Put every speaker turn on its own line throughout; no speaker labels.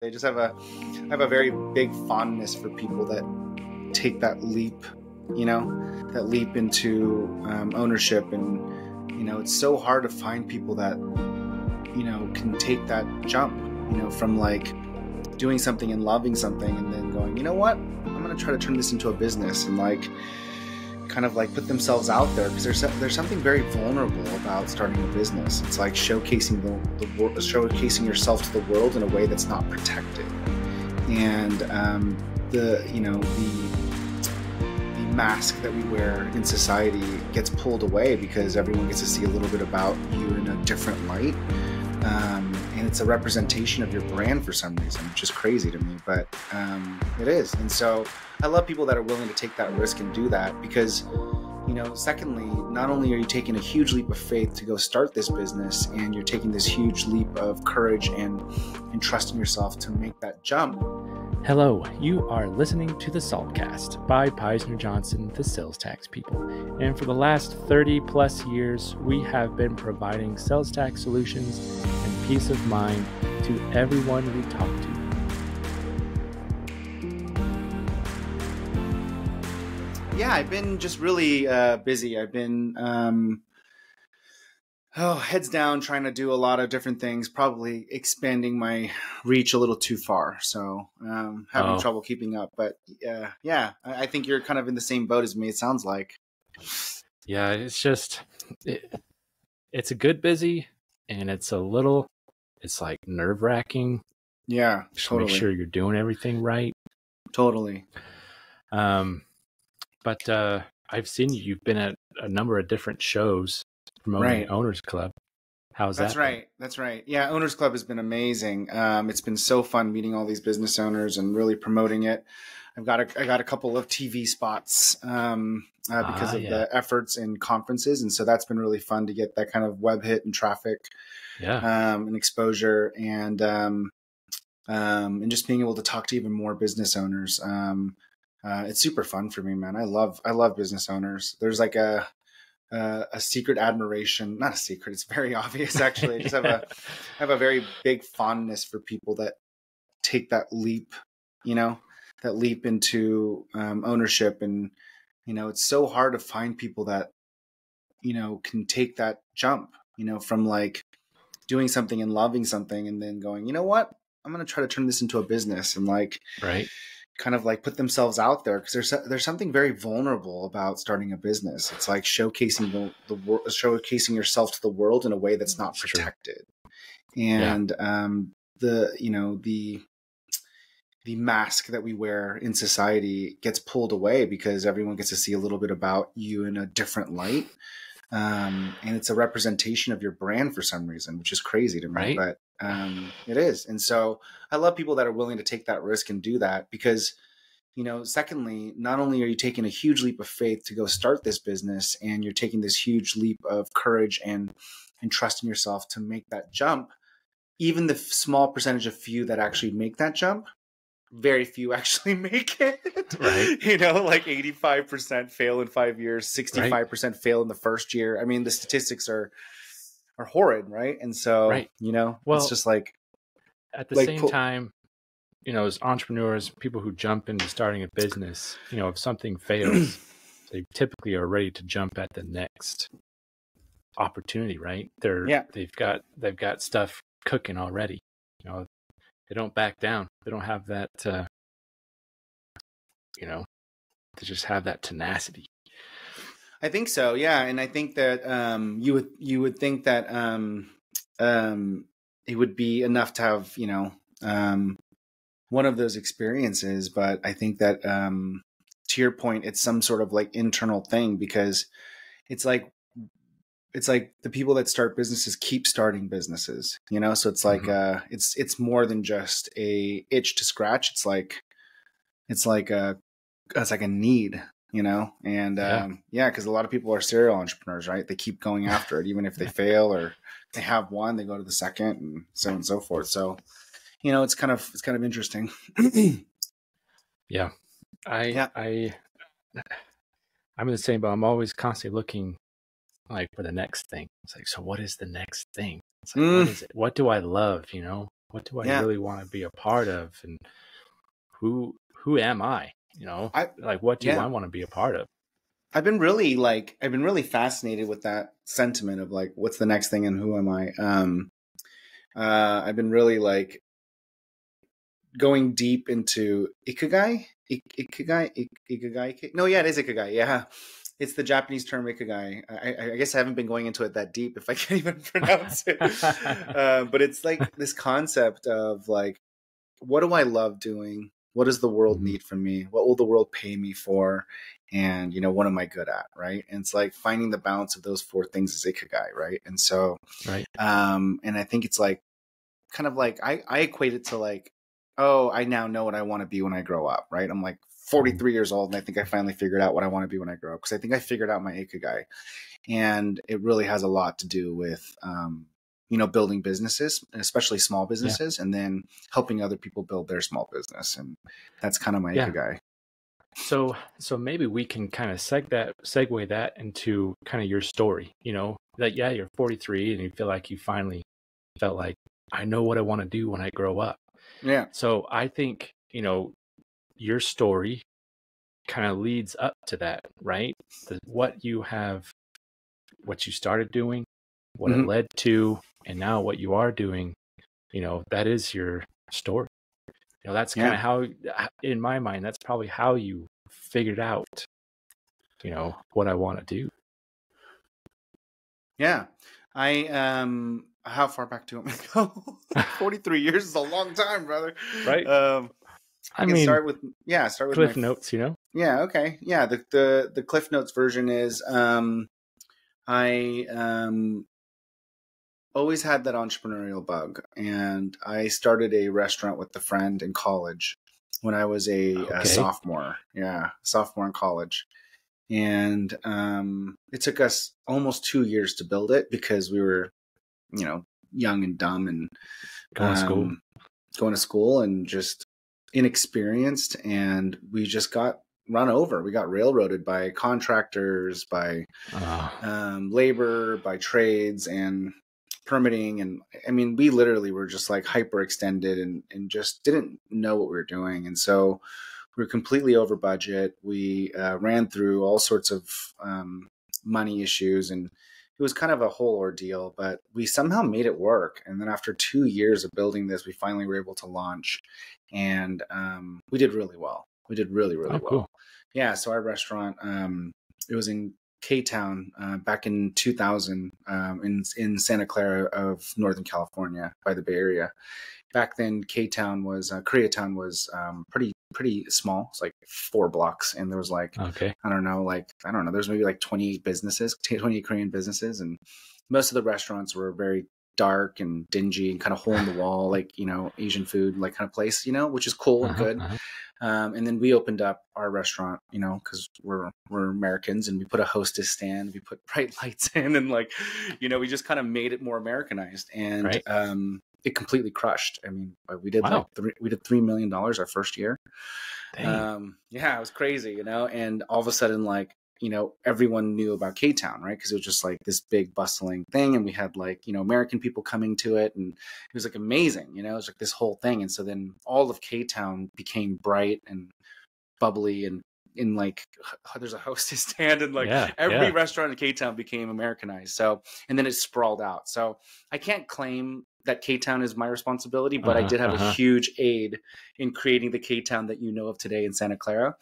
They just I have a very big fondness for people that take that leap, that leap into ownership. And, it's so hard to find people that, can take that jump, from like doing something and loving something and then going, you know what, I'm going to try to turn this into a business and like kind of like put themselves out there, because there's something very vulnerable about starting a business. It's like showcasing showcasing yourself to the world in a way that's not protected. And the mask that we wear in society gets pulled away because everyone gets to see a little bit about you in a different light. And it's a representation of your brand for some reason, which is crazy to me, but it is. And so I love people that are willing to take that risk and do that because, secondly, not only are you taking a huge leap of faith to go start this business, and you're taking this huge leap of courage and trusting yourself to make that jump.
Hello, you are listening to the Saltcast by Peisner Johnson, the sales tax people. And for the last 30 plus years, we have been providing sales tax solutions and peace of mind to everyone we talk to.
Yeah, I've been just really busy. I've been heads down, trying to do a lot of different things, probably expanding my reach a little too far. So having trouble keeping up. But yeah, I think you're kind of in the same boat as me, it sounds like.
Yeah, it's just, it's a good busy, and it's like nerve-wracking.
Yeah, totally.
Make sure you're doing everything right.
Totally.
But I've seen you've been at a number of different shows promoting Owners Club. How's that?
That's right. Yeah, Owners Club has been amazing. It's been so fun meeting all these business owners and really promoting it. I got a couple of TV spots because of the efforts in conferences, and so that's been really fun to get that kind of web hit and traffic, and exposure, and just being able to talk to even more business owners. It's super fun for me, man. I love business owners. There's like a secret admiration, not a secret, it's very obvious actually. I just have a very big fondness for people that take that leap, that leap into ownership. And, it's so hard to find people that, can take that jump, from like doing something and loving something and then going, you know what, I'm going to try to turn this into a business and like, kind of like put themselves out there, because there's something very vulnerable about starting a business. It's like showcasing showcasing yourself to the world in a way that's not protected. And the mask that we wear in society gets pulled away because everyone gets to see a little bit about you in a different light. And it's a representation of your brand for some reason, which is crazy to me, but it is. And so I love people that are willing to take that risk and do that because, secondly, not only are you taking a huge leap of faith to go start this business, and you're taking this huge leap of courage and trusting yourself to make that jump, even the small percentage of few that actually make that jump, very few actually make it. Like 85% fail in 5 years, 65% fail in the first year. I mean, the statistics are horrid, right? And so, it's just like
at the same time, as entrepreneurs, people who jump into starting a business, if something fails, they typically are ready to jump at the next opportunity, right? They've got stuff cooking already. They don't back down. They don't have that, to just have that tenacity.
I think so. Yeah. And I think that, you would think that, it would be enough to have, one of those experiences. But I think that, to your point, it's some sort of like internal thing, because it's like the people that start businesses keep starting businesses, so it's like, it's more than just a itch to scratch. It's like a need, and because a lot of people are serial entrepreneurs, right? They keep going after it, even if they fail or they have one, they go to the second, and so on and so forth. So, it's kind of interesting.
I'm the same, but I'm always constantly looking like for the next thing. It's like, so what is the next thing? It's like, what is it? What do I love? what do I
Yeah.
really want to be a part of, and who am I? Like, what do I want to be a part of?
I've been really fascinated with that sentiment of like, what's the next thing and who am I? I've been really like going deep into Ikigai. Ikigai. No, yeah, it is Ikigai. Yeah, it's the Japanese term Ikigai. I guess I haven't been going into it that deep if I can't even pronounce it. But it's like this concept of like, what do I love doing? What does the world need from me? What will the world pay me for? And, what am I good at? Right. And it's like finding the balance of those four things is Ikigai. Right. And so,
right.
And I think it's like, kind of like, I equate it to like, oh, I now know what I want to be when I grow up. Right. I'm like 43 years old. And I think I finally figured out what I want to be when I grow up. Cause I think I figured out my Ikigai, and it really has a lot to do with, building businesses, especially small businesses, and then helping other people build their small business. And that's kind of my Ikigai.
So maybe we can kind of segue that into kind of your story, that, you're 43 and you feel like you finally felt like, I know what I want to do when I grow up.
Yeah.
So I think, your story kind of leads up to that, right? What you started doing, what it led to, and now what you are doing, that is your story. That's kind of how, in my mind, that's probably how you figured out, what I want to do.
Yeah. How far back do you want me to go? 43 years is a long time, brother.
Right.
I mean, start with
Cliff Notes,
Yeah. Okay. Yeah. The Cliff Notes version is, I always had that entrepreneurial bug, and I started a restaurant with a friend in college when I was a sophomore. Yeah. Sophomore in college. And it took us almost 2 years to build it because we were, young and dumb and going to school and just inexperienced. And we just got run over. We got railroaded by contractors, by labor, by trades and permitting. And I mean, we literally were just like hyperextended and just didn't know what we were doing. And so we were completely over budget. We ran through all sorts of money issues, and it was kind of a whole ordeal, but we somehow made it work. And then after 2 years of building this, we finally were able to launch, and we did really well. We did really, really well. Cool. Yeah. So our restaurant, it was in K-Town back in 2000 in Santa Clara of Northern California by the Bay Area. Back then, Koreatown was pretty small. It's like 4 blocks, and there was like I don't know. There's maybe like 28 Korean businesses, and most of the restaurants were very dark and dingy and kind of hole in the wall, like Asian food like kind of place, which is cool and good. And then we opened up our restaurant, because we're Americans, and we put a hostess stand, we put bright lights in, and we just kind of made it more Americanized, and it completely crushed. I mean, we did $3 million our first year. Yeah, it was crazy, and all of a sudden, everyone knew about K-Town, right? Because it was just like this big bustling thing, and we had American people coming to it, and it was like amazing, it was like this whole thing. And so then all of K-Town became bright and bubbly, and there's a hostess stand, and every restaurant in K-Town became Americanized. So, and then it sprawled out. So I can't claim that K-Town is my responsibility, but I did have a huge aid in creating the K-Town that you know of today in Santa Clara.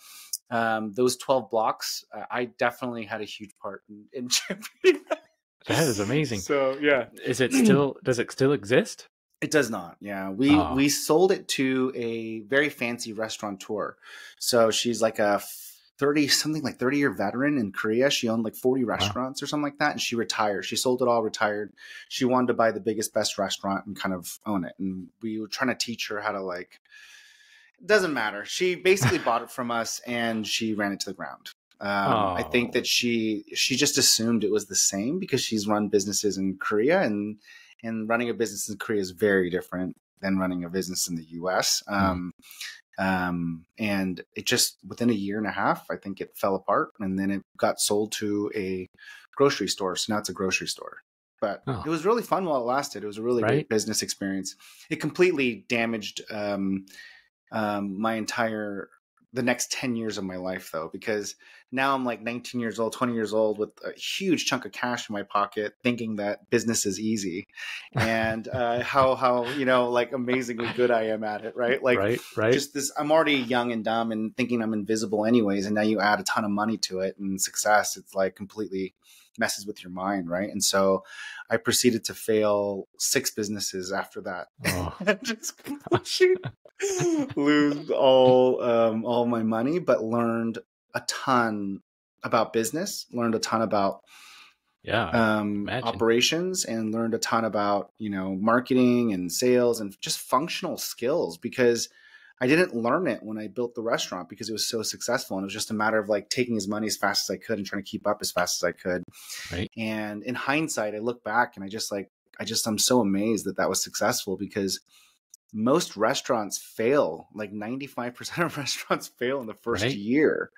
Those 12 blocks, I definitely had a huge part in championing that.
That is amazing.
So yeah,
does it still exist?
It does not. Yeah, we sold it to a very fancy restaurateur. So she's like a 30-year veteran in Korea. She owned like 40 restaurants or something like that, and she retired. She sold it all, retired. She wanted to buy the biggest, best restaurant and kind of own it. And we were trying to teach her how to it doesn't matter. She basically bought it from us, and she ran it to the ground. I think that she just assumed it was the same because she's run businesses in Korea, and running a business in Korea is very different than running a business in the US. And it just, within a year and a half, I think it fell apart, and then it got sold to a grocery store. So now it's a grocery store. but
Oh,
it was really fun while it lasted. It was a really
right?
great business experience. It completely damaged the next 10 years of my life, though, because now I'm like 19 years old, 20 years old with a huge chunk of cash in my pocket, thinking that business is easy, and how like amazingly good I am at it, right? Like
Right.
just this, I'm already young and dumb and thinking I'm invisible anyways, and now you add a ton of money to it and success, it's like completely messes with your mind, right? And so I proceeded to fail 6 businesses after that.
Oh,
Just completely lose all my money, but learned a ton about business, learned a ton about
imagine.
operations, and learned a ton about, marketing and sales and just functional skills, because I didn't learn it when I built the restaurant because it was so successful. And it was just a matter of like taking as money as fast as I could and trying to keep up as fast as I could.
Right.
And in hindsight, I look back and I'm so amazed that was successful, because most restaurants fail. Like 95% of restaurants fail in the first year.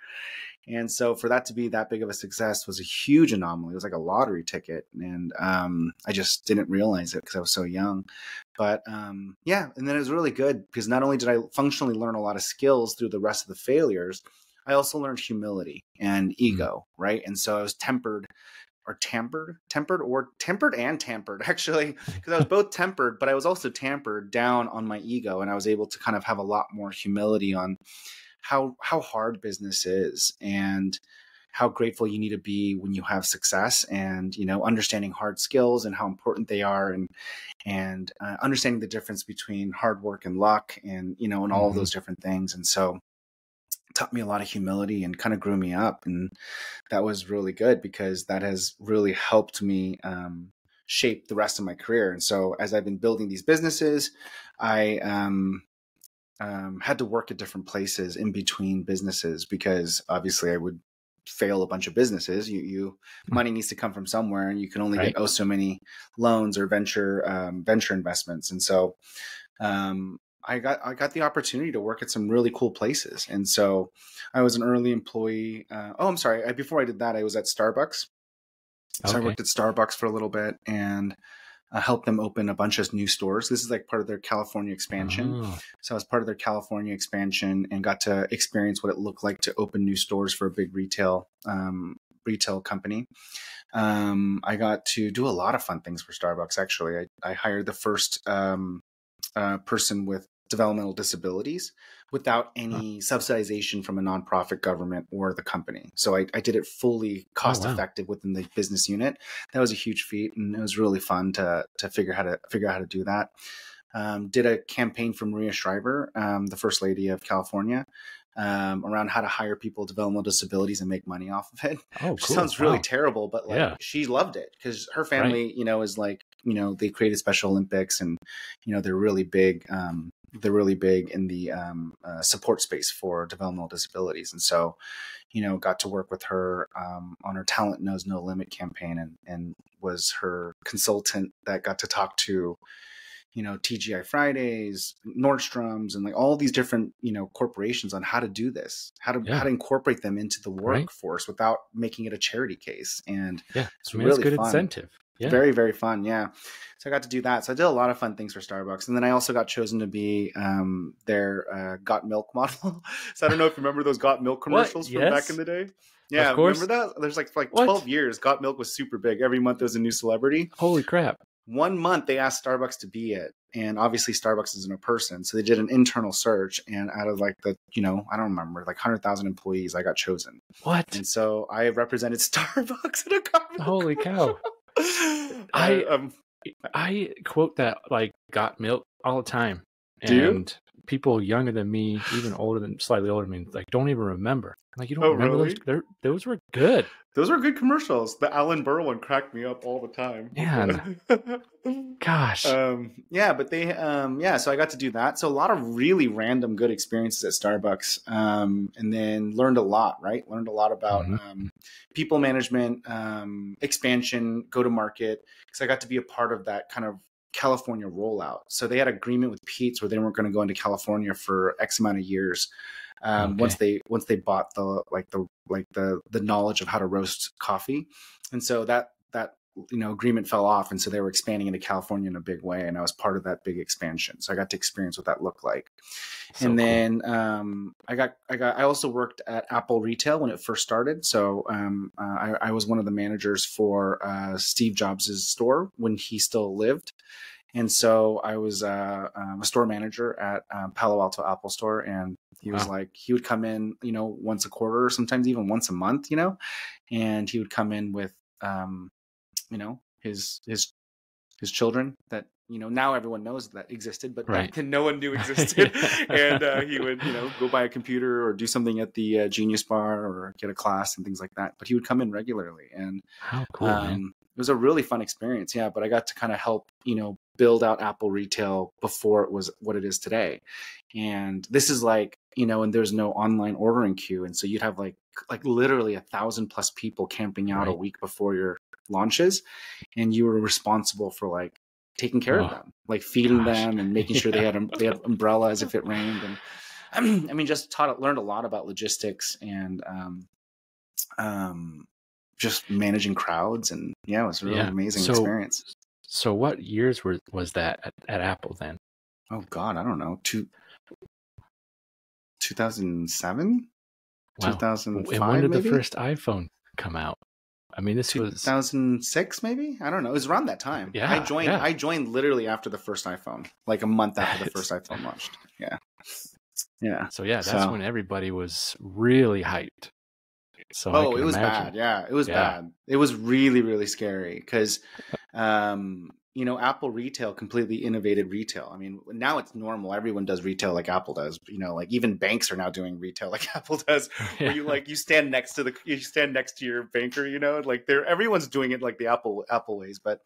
And so for that to be that big of a success was a huge anomaly. It was like a lottery ticket. And I just didn't realize it because I was so young. But yeah, and then it was really good because not only did I functionally learn a lot of skills through the rest of the failures, I also learned humility and ego, right? And so I was tempered and tampered actually, because I was both tempered, but I was also tampered down on my ego, and I was able to kind of have a lot more humility on how hard business is and how grateful you need to be when you have success, and understanding hard skills and how important they are, and understanding the difference between hard work and luck, and and all of those different things. And so it taught me a lot of humility and kind of grew me up, and that was really good because that has really helped me shape the rest of my career. And so as I've been building these businesses, I had to work at different places in between businesses, because obviously I would fail a bunch of businesses. Money needs to come from somewhere, and you can only get so many loans or venture investments. And so I got the opportunity to work at some really cool places. And so I was an early employee. I'm sorry. Before I did that, I was at Starbucks. So I worked at Starbucks for a little bit and helped them open a bunch of new stores. This is like part of their California expansion. So I was part of their California expansion and got to experience what it looked like to open new stores for a big retail company. I got to do a lot of fun things for Starbucks. Actually, I hired the first person with developmental disabilities without any subsidization from a nonprofit, government, or the company. So I did it fully cost effective within the business unit. That was a huge feat, and it was really fun to figure out how to do that. Did a campaign for Maria Shriver, the First Lady of California, around how to hire people with developmental disabilities and make money off of it.
Oh,
Which
cool.
sounds really terrible, but she loved it because her family, is like, they created Special Olympics, and they're really big. They're really big in the support space for developmental disabilities, and so got to work with her on her Talent Knows No Limit campaign, and was her consultant that got to talk to TGI Fridays, Nordstrom's, and like all these different, corporations on how to do this, how to incorporate them into the workforce without making it a charity case. And it's really
good
fun.
Incentive. Yeah.
Very, very fun. Yeah. So I got to do that. So I did a lot of fun things for Starbucks. And then I also got chosen to be their Got Milk model. So I don't know if you remember those Got Milk commercials from back in the day. Yeah, remember that? There's like 12 years. Got Milk was super big. Every month there was a new celebrity.
Holy crap.
1 month they asked Starbucks to be it. And obviously Starbucks isn't a person. So they did an internal search, and out of like I don't remember, like 100,000 employees, I got chosen.
What?
And so I represented Starbucks in a Got Milk.
Holy cow. I quote that like Got Milk all the time. And people younger than me, even slightly older than me, like don't even remember. Like, you don't remember those? Those were good.
Those were good commercials. The Alan Burr one cracked me up all the time.
Man. Gosh.
But they, so I got to do that. So a lot of really random good experiences at Starbucks. And then learned a lot, right? Learned a lot about people management, expansion, go-to-market. Because I got to be a part of that kind of California rollout. So they had an agreement with Pete's where they weren't going to go into California for X amount of years. Once they bought the knowledge of how to roast coffee. And so that agreement fell off, and so they were expanding into California in a big way, and I was part of that big expansion. So I got to experience what that looked like.
So
And
cool.
then I also worked at Apple Retail when it first started. So I was one of the managers for Steve Jobs' store when he still lived. And so I was a store manager at Palo Alto Apple Store, and he was like, he would come in, once a quarter, or sometimes even once a month, and he would come in with, his children that, now everyone knows that existed, but back then no one knew existed. And he would, go buy a computer or do something at the Genius Bar or get a class and things like that. But he would come in regularly, and
how cool, man.
It was a really fun experience. Yeah, but I got to kind of help, build out Apple Retail before it was what it is today. And this is like, and there's no online ordering queue, and so you'd have like literally 1,000+ people camping out a week before your launches, and you were responsible for like taking care of them, like feeding them and making sure they had umbrellas if it rained. And I mean, just learned a lot about logistics and just managing crowds, and it was a really amazing experience.
So what years was that at Apple then?
Oh God, I don't know. 2007,
wow.
2005.
And when did
maybe?
the first iPhone come out? I mean, this was
2006, maybe. I don't know. It was around that time.
Yeah,
I joined literally after the first iPhone, like a month after the first iPhone launched. Yeah.
So that's when everybody was really hyped. So
it was bad. Yeah, it was bad. It was really, really scary because, Apple Retail completely innovated retail. I mean, now it's normal. Everyone does retail like Apple does. Like even banks are now doing retail like Apple does. Where you stand next to your banker. Like everyone's doing it like the Apple ways. But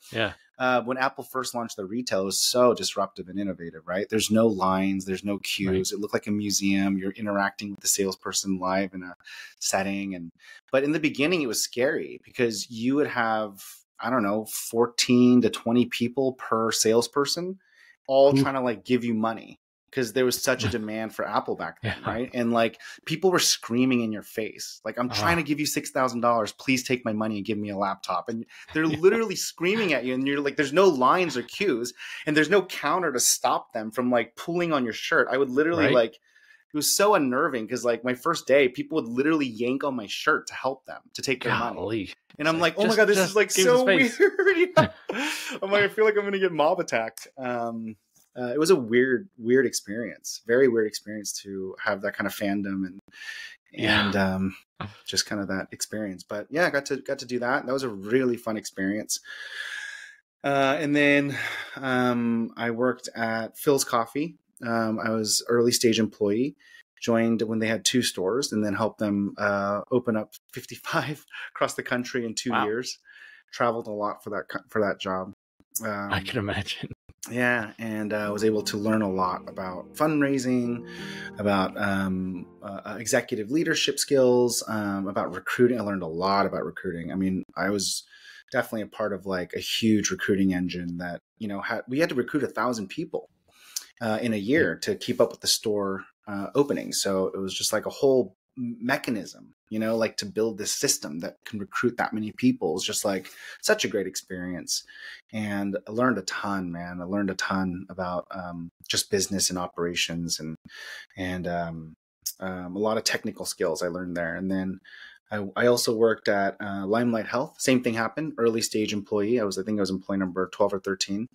when Apple first launched the retail, it was so disruptive and innovative. Right? There's no lines. There's no queues. Right. It looked like a museum. You're interacting with the salesperson live in a setting. But in the beginning, it was scary because you would have, I don't know, 14 to 20 people per salesperson, all trying to like give you money because there was such a demand for Apple back then, right? And like people were screaming in your face, like, I'm trying to give you $6,000. Please take my money and give me a laptop. And they're literally screaming at you, and you're like, there's no lines or queues, and there's no counter to stop them from like pulling on your shirt. I would literally it was so unnerving because like my first day, people would literally yank on my shirt to help them to take their money. And I'm like, oh my God, this is like so weird. I'm like, I feel like I'm going to get mob attacked. It was a weird experience, very weird experience to have that kind of fandom and just kind of that experience. But yeah, I got to do that. That was a really fun experience. And then I worked at Phil's Coffee. I was early stage employee, joined when they had 2 stores, and then helped them open up 55 across the country in 2 years. Traveled a lot for that job.
I can imagine.
Yeah, and I was able to learn a lot about fundraising, about executive leadership skills, about recruiting. I learned a lot about recruiting. I mean, I was definitely a part of like a huge recruiting engine that, we had to recruit 1,000 people in a year to keep up with the store opening. So it was just like a whole mechanism, like to build this system that can recruit that many people. It's just like such a great experience. And I learned a ton, man. I learned a ton about just business and operations and a lot of technical skills I learned there. And then I also worked at Limelight Health. Same thing happened. Early stage employee. I think I was employee number 12 or 13.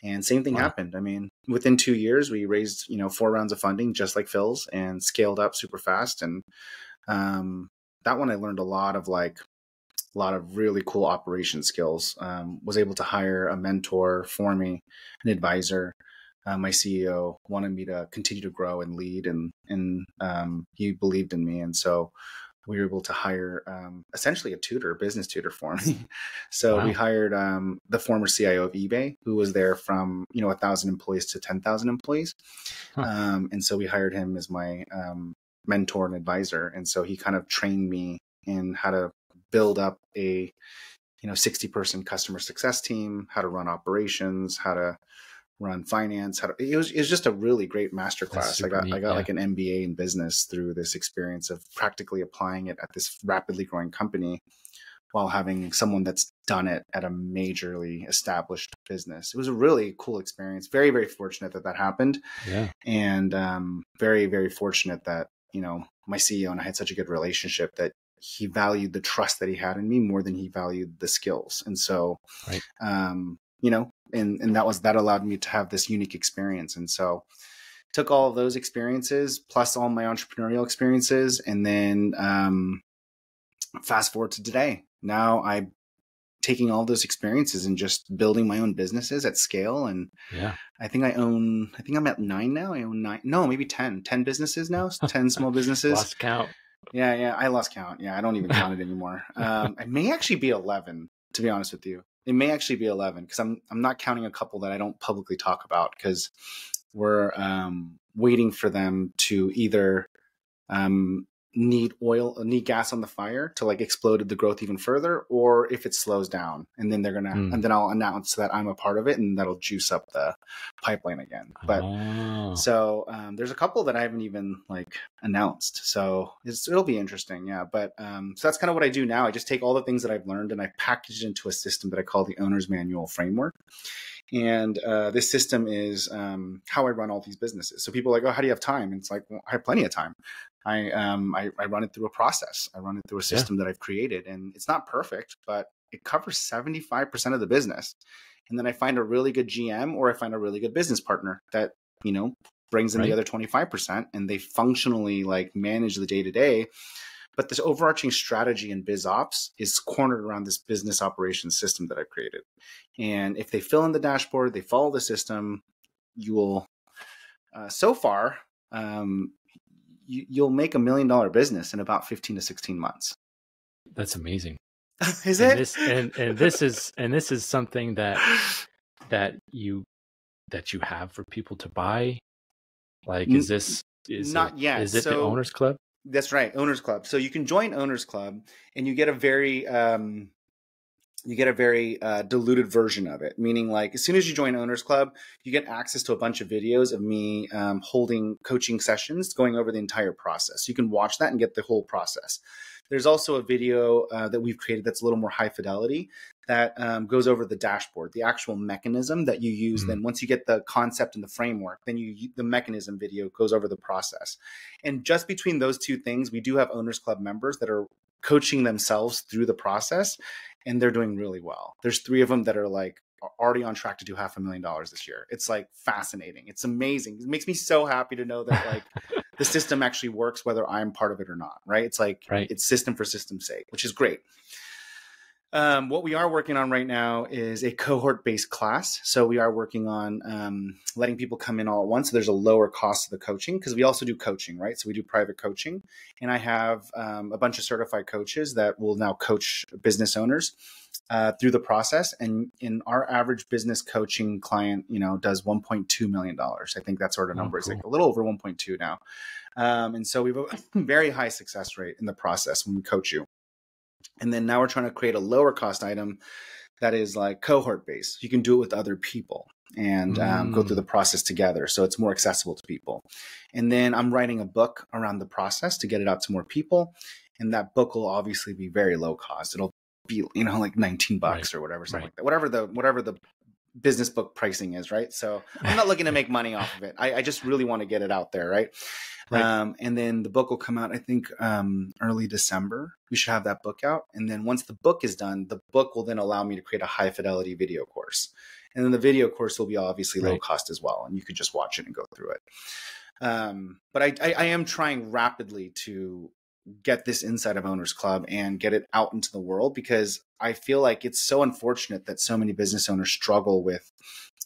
And same thing happened. I mean, within 2 years, we raised, 4 rounds of funding, just like Phil's, and scaled up super fast. And that one, I learned a lot of really cool operation skills. Was able to hire a mentor for me, an advisor. My CEO wanted me to continue to grow and lead, and he believed in me. And so we were able to hire essentially a business tutor for me. So we hired the former CIO of eBay, who was there from 1,000 employees to 10,000 employees. And so we hired him as my mentor and advisor. And so he kind of trained me in how to build up a 60-person customer success team, how to run operations, how to run finance. It was just a really great masterclass. I got like an MBA in business through this experience of practically applying it at this rapidly growing company while having someone that's done it at a majorly established business. It was a really cool experience. Very, very fortunate that that happened.
Yeah.
And very, very fortunate that, you know, my CEO and I had such a good relationship that he valued the trust that he had in me more than he valued the skills. And so,
Right.
you know, and that allowed me to have this unique experience. And so took all of those experiences plus all my entrepreneurial experiences. And then fast forward to today. Now I'm taking all those experiences and just building my own businesses at scale. And
yeah,
I think I'm at 9 now. I own 9, no, maybe 10 businesses now, 10 small businesses.
Lost count.
Yeah. I lost count. Yeah. I don't even count it anymore. It may actually be 11, to be honest with you. It may actually be 11 because I'm not counting a couple that I don't publicly talk about because we're waiting for them to either need gas on the fire to like explode the growth even further, or if it slows down, and then and then I'll announce that I'm a part of it, and that'll juice up the pipeline again. But so there's a couple that I haven't even like announced, so it'll be interesting. Yeah, but so that's kind of what I do now. I just take all the things that I've learned and I package it into a system that I call the Owner's Manual Framework. And this system is how I run all these businesses. So people are like, oh, how do you have time? And it's like, well, I have plenty of time. I run it through a process. I run it through a system that I've created, and it's not perfect, but it covers 75% of the business. And then I find a really good GM, or I find a really good business partner that, you know, brings in the other 25%, and they functionally like manage the day to day. But this overarching strategy in biz ops is cornered around this business operations system that I've created. And if they fill in the dashboard, they follow the system, you will, so far, you'll make $1 million business in about 15 to 16 months.
That's amazing.
Is it?
This is something that you have for people to buy. Like, is
not yet?
Is it the Owners Club?
That's right, Owners Club. So you can join Owners Club, and you get a very diluted version of it. Meaning, like, as soon as you join Owners Club, you get access to a bunch of videos of me holding coaching sessions, going over the entire process. So you can watch that and get the whole process. There's also a video that we've created that's a little more high fidelity that goes over the dashboard, the actual mechanism that you use. Then once you get the concept and the framework, then the mechanism video goes over the process. And just between those two things, we do have Owners Club members that are coaching themselves through the process, and they're doing really well. There's 3 of them that are like already on track to do $500,000 this year. It's like fascinating. It's amazing. It makes me so happy to know that like the system actually works, whether I'm part of it or not. Right. It's like, it's system for system's sake, which is great. What we are working on right now is a cohort-based class. So we are working on letting people come in all at once. So there's a lower cost of the coaching because we also do coaching, right? So we do private coaching. And I have a bunch of certified coaches that will now coach business owners through the process. And in our average business coaching client, you know, does $1.2 million. I think that sort of number is like a little over 1.2 now. And so we have a very high success rate in the process when we coach you. And then now we're trying to create a lower cost item that is like cohort based. You can do it with other people and go through the process together. So it's more accessible to people. And then I'm writing a book around the process to get it out to more people. And that book will obviously be very low cost. It'll be, you know, like $19 or whatever, something like that. Whatever the business book pricing is, right? So I'm not looking to make money off of it. I just really want to get it out there, right? And then the book will come out, I think, early December. We should have that book out. And then once the book is done, the book will then allow me to create a high fidelity video course. And then the video course will be obviously low cost as well. And you could just watch it and go through it. But I am trying rapidly to get this inside of Owners Club and get it out into the world, because I feel like it's so unfortunate that so many business owners struggle with,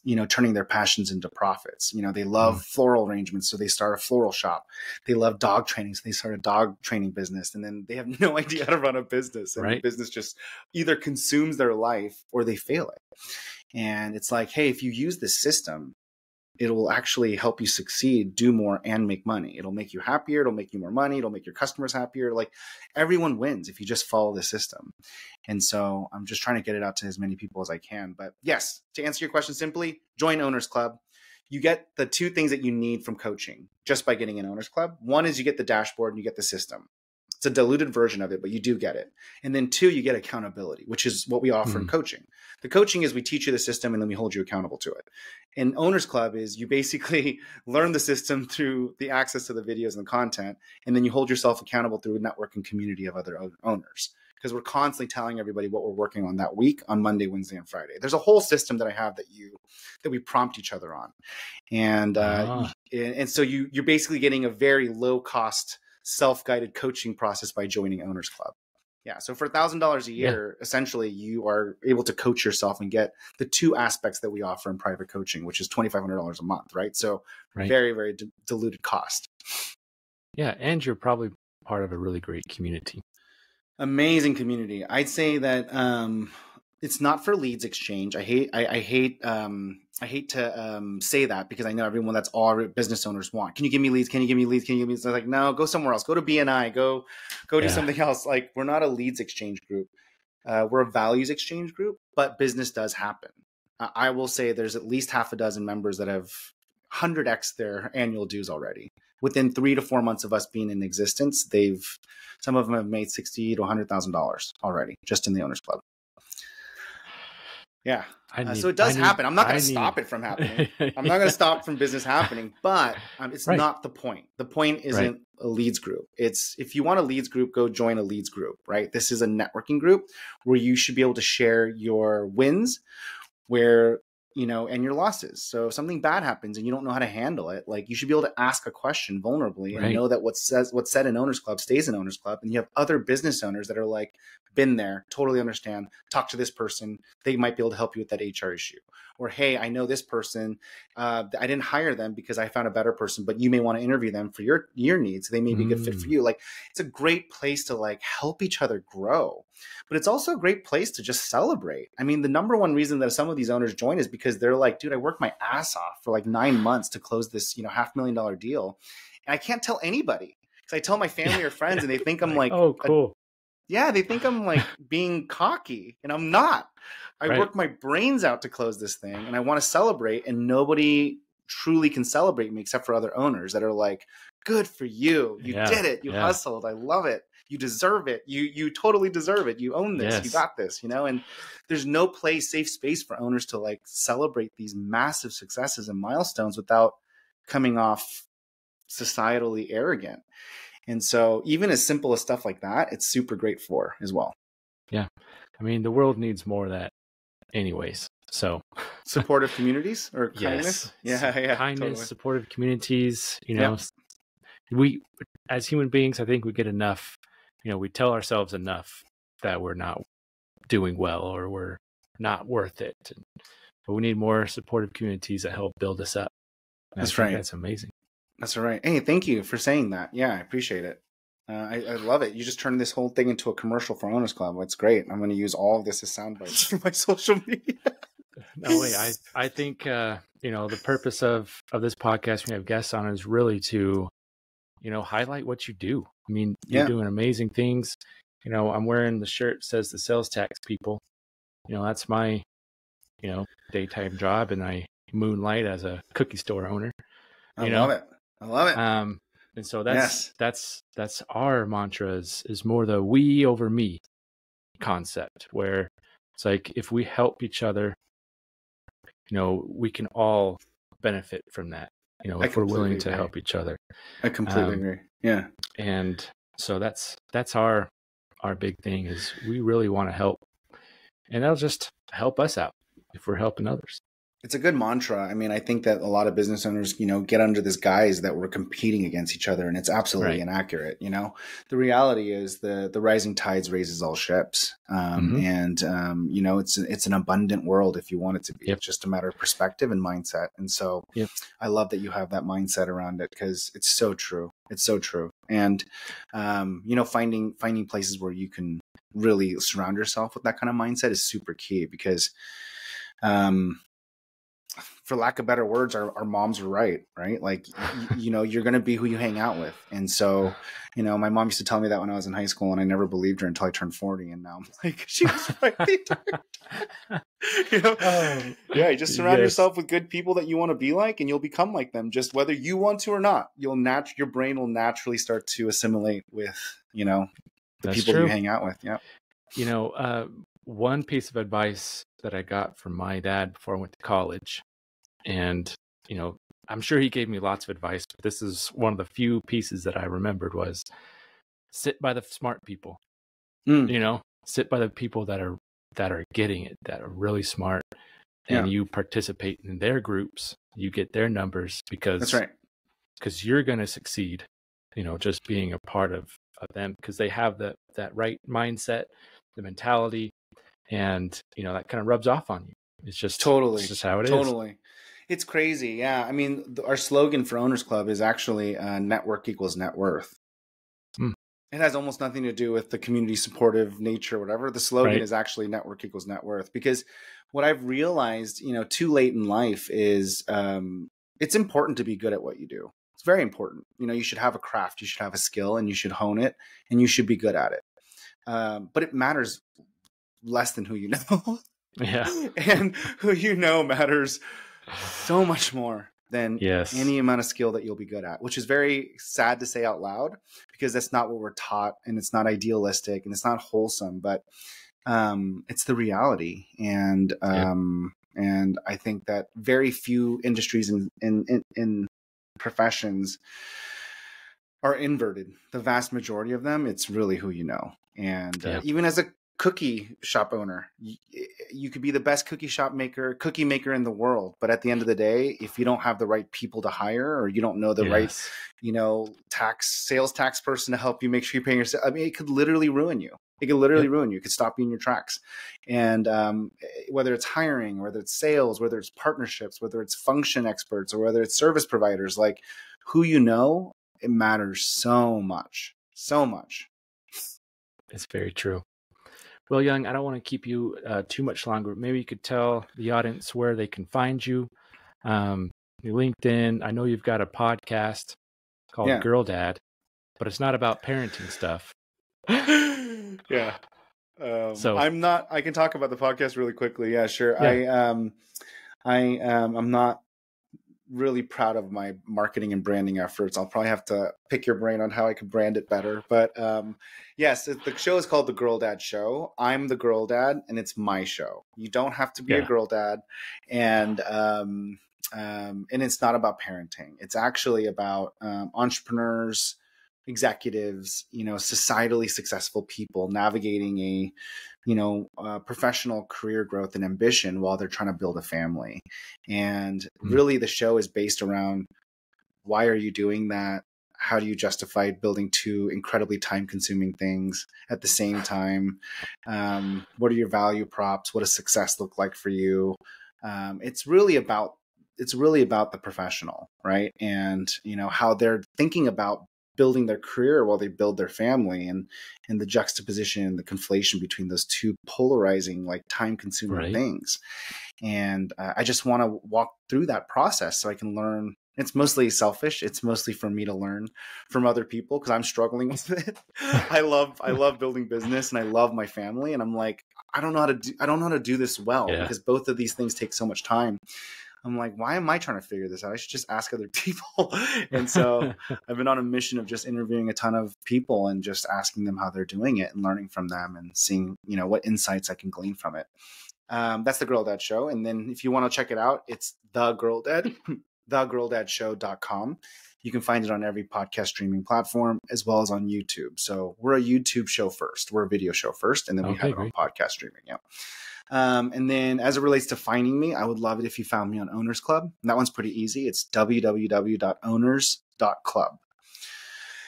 you know, turning their passions into profits. You know, they love floral arrangements, so they start a floral shop. They love dog training, so they start a dog training business. And then they have no idea how to run a business. And the business just either consumes their life or they fail it. And it's like, hey, if you use this system, it will actually help you succeed, do more, and make money. It'll make you happier. It'll make you more money. It'll make your customers happier. Like, everyone wins if you just follow the system. And so I'm just trying to get it out to as many people as I can. But yes, to answer your question simply, join Owners Club. You get the 2 things that you need from coaching just by getting an Owners Club. One is you get the dashboard and you get the system. It's a diluted version of it, but you do get it. And then 2, you get accountability, which is what we offer in coaching. The coaching is we teach you the system and then we hold you accountable to it. And Owners Club is you basically learn the system through the access to the videos and the content, and then you hold yourself accountable through a network and community of other owners. Because we're constantly telling everybody what we're working on that week on Monday, Wednesday, and Friday. There's a whole system that I have that we prompt each other on. And so you're basically getting a very low cost self-guided coaching process by joining Owners Club. Yeah. So for $1,000 a year, essentially you are able to coach yourself and get the 2 aspects that we offer in private coaching, which is $2,500 a month. Right. So very, very diluted cost.
Yeah. And you're probably part of a really great community.
Amazing community. I'd say that it's not for leads exchange. I hate to say that because I know everyone, that's all business owners want. Can you give me leads? Can you give me leads? Can you give me leads? They're like, no, go somewhere else. Go to BNI. Go do something else. Like, we're not a leads exchange group. We're a values exchange group, but business does happen. I will say there's at least half a dozen members that have 100x their annual dues already. Within 3 to 4 months of us being in existence, some of them have made $60,000 to $100,000 already just in the Owners Club. Yeah. So it does happen. I'm not going to stop it from happening. I'm not going to stop from business happening, but it's not the point. The point isn't a leads group. It's, if you want a leads group, go join a leads group, right? This is a networking group where you should be able to share your wins, and your losses. So if something bad happens and you don't know how to handle it, like, you should be able to ask a question vulnerably and know that what's said in Owners Club stays in Owners Club. And you have other business owners that are like, been there, totally understand, talk to this person. They might be able to help you with that HR issue. Or, hey, I know this person. I didn't hire them because I found a better person, but you may want to interview them for your needs. They may be a good fit for you. Like, it's a great place to like help each other grow. But it's also a great place to just celebrate. I mean, the number one reason that some of these owners join is because they're like, dude, I worked my ass off for like 9 months to close this, $500,000 deal. And I can't tell anybody, because I tell my family or friends and they think I'm like,
oh, cool.
They think I'm like being cocky, and I'm not. I worked my brains out to close this thing, and I want to celebrate, and nobody truly can celebrate me except for other owners that are like, good for you. You did it. You hustled. I love it. You deserve it. You totally deserve it. You own this. You got this, and there's no safe space for owners to like celebrate these massive successes and milestones without coming off societally arrogant. And so even as simple as stuff like that, it's super great for as well. Yeah.
I mean, the world needs more of that anyways. So
supportive communities or kindness.
Kindness, totally. Supportive communities, we, as human beings, I think we get enough, we tell ourselves enough that we're not doing well or we're not worth it. But we need more supportive communities that help build us up.
That's right.
That's amazing.
That's all right. Hey, thank you for saying that. Yeah, I appreciate it. I love it. You just turned this whole thing into a commercial for Owners Club. It's great. I'm going to use all of this as sound bites for my social media.
No, wait. I think, the purpose of this podcast, we have guests on, is really to, highlight what you do. I mean, you're doing amazing things. I'm wearing the shirt that says the sales tax people. That's my, daytime job, and I moonlight as a cookie store owner.
I love it.
And so that's our mantra is more the we over me concept, where it's like, if we help each other, we can all benefit from that, if we're willing to help each other.
I completely agree. Yeah.
And so that's our big thing, is we really want to help, and that'll just help us out if we're helping others.
It's a good mantra. I mean, I think that a lot of business owners, get under this guise that we're competing against each other, and it's absolutely inaccurate. The reality is the rising tides raises all ships. And it's an abundant world if you want it to be. It's just a matter of perspective and mindset. And so I love that you have that mindset around it, because it's so true. It's so true. And, finding places where you can really surround yourself with that kind of mindset is super key, because, for lack of better words, our moms were right? Like, you're going to be who you hang out with. And so, my mom used to tell me that when I was in high school, and I never believed her until I turned 40. And now I'm like, she was right. Yeah, you just surround yourself with good people that you want to be like, and you'll become like them, just whether you want to or not. Your brain will naturally start to assimilate with, the people you hang out with. Yeah.
One piece of advice that I got from my dad before I went to college, and, I'm sure he gave me lots of advice, but this is one of the few pieces that I remembered was sit by the smart people, sit by the people that are getting it, that are really smart, and you participate in their groups, you get their numbers, because
that's right.
Because you're going to succeed, just being a part of them, because they have that right mindset, the mentality, and, that kind of rubs off on you. It's just
totally,
it's just how it is.
Totally. It's crazy. Yeah. I mean, our slogan for Owners Club is actually network equals net worth. It has almost nothing to do with the community supportive nature or whatever. The slogan is actually network equals net worth, because what I've realized, too late in life is it's important to be good at what you do. It's very important. You should have a craft, you should have a skill, and you should hone it, and you should be good at it. But it matters less than who you know.
Yeah.
And who you know matters so much more than any amount of skill that you'll be good at, which is very sad to say out loud, because that's not what we're taught, and it's not idealistic, and it's not wholesome, but it's the reality. And and I think that very few industries in professions are inverted. The vast majority of them, it's really who you know. And even as a cookie shop owner, you could be the best cookie maker in the world, but at the end of the day, if you don't have the right people to hire, or you don't know the right, sales tax person to help you make sure you're paying yourself, I mean, it could literally ruin you. It could literally ruin you. It could stop you in your tracks. And whether it's hiring, whether it's sales, whether it's partnerships, whether it's function experts, or whether it's service providers, like, who you know, it matters so much. So much.
It's very true. Well, Young, I don't want to keep you too much longer. Maybe you could tell the audience where they can find you. Your LinkedIn. I know you've got a podcast called Girl Dad, but it's not about parenting stuff.
Yeah. So I'm not. I can talk about the podcast really quickly. Yeah, sure. Yeah. I'm not really proud of my marketing and branding efforts. I'll probably have to pick your brain on how I could brand it better. But yes, the show is called The Girl Dad Show. I'm the girl dad, and it's my show. You don't have to be a girl dad, and it's not about parenting. It's actually about entrepreneurs, executives, societally successful people navigating a professional career growth and ambition while they're trying to build a family. And really the show is based around, why are you doing that? How do you justify building two incredibly time-consuming things at the same time? What are your value props? What does success look like for you? It's really about the professional, right? And how they're thinking about building their career while they build their family, and the juxtaposition and the conflation between those two polarizing, like, time-consuming things. And I just want to walk through that process so I can learn. It's mostly selfish. It's mostly for me to learn from other people, because I'm struggling with it. I love building business, and I love my family, and I'm like, I don't know how to do this well, because both of these things take so much time. I'm like, why am I trying to figure this out? I should just ask other people. And so I've been on a mission of just interviewing a ton of people and just asking them how they're doing it, and learning from them, and seeing, what insights I can glean from it. That's the Girl Dad Show. And then if you want to check it out, it's The Girl Dad, thegirldadshow.com. You can find it on every podcast streaming platform, as well as on YouTube. So we're a YouTube show first. We're a video show first, and then we have our own podcast streaming. Yeah. And then as it relates to finding me, I would love it if you found me on Owners Club. And that one's pretty easy. It's www.owners.club.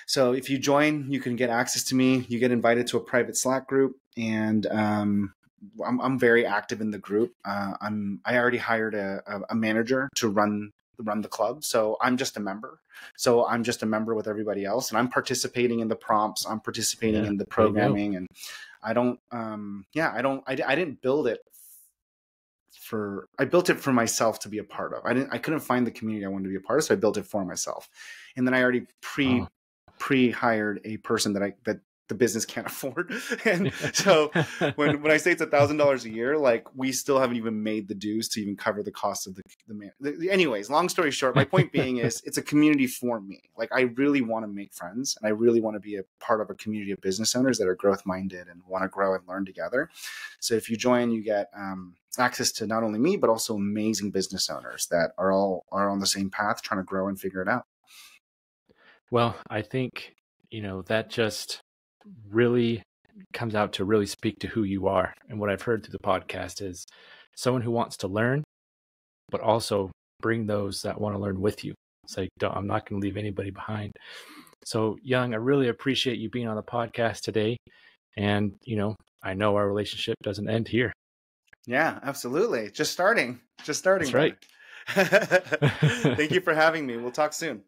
So if you join, you can get access to me. You get invited to a private Slack group, and I'm very active in the group. I already hired a manager to run the club. So I'm just a member. So I'm just a member with everybody else, and I'm participating in the prompts. I'm participating in the programming, and I didn't build it I built it for myself to be a part of. I couldn't find the community I wanted to be a part of, so I built it for myself. And then I already pre-hired a person that the business can't afford. And so when I say it's $1,000 a year, like we still haven't even made the dues to even cover the cost of the man. Anyways, long story short, my point being is it's a community for me. Like I really want to make friends, and I really want to be a part of a community of business owners that are growth minded and want to grow and learn together. So if you join, you get access to not only me, but also amazing business owners that are on the same path, trying to grow and figure it out.
Well, I think, that just really comes out to really speak to who you are. And what I've heard through the podcast is someone who wants to learn, but also bring those that want to learn with you. It's like, I'm not going to leave anybody behind. So Young, I really appreciate you being on the podcast today. And, I know our relationship doesn't end here.
Yeah, absolutely. Just starting.
That's right.
Thank you for having me. We'll talk soon.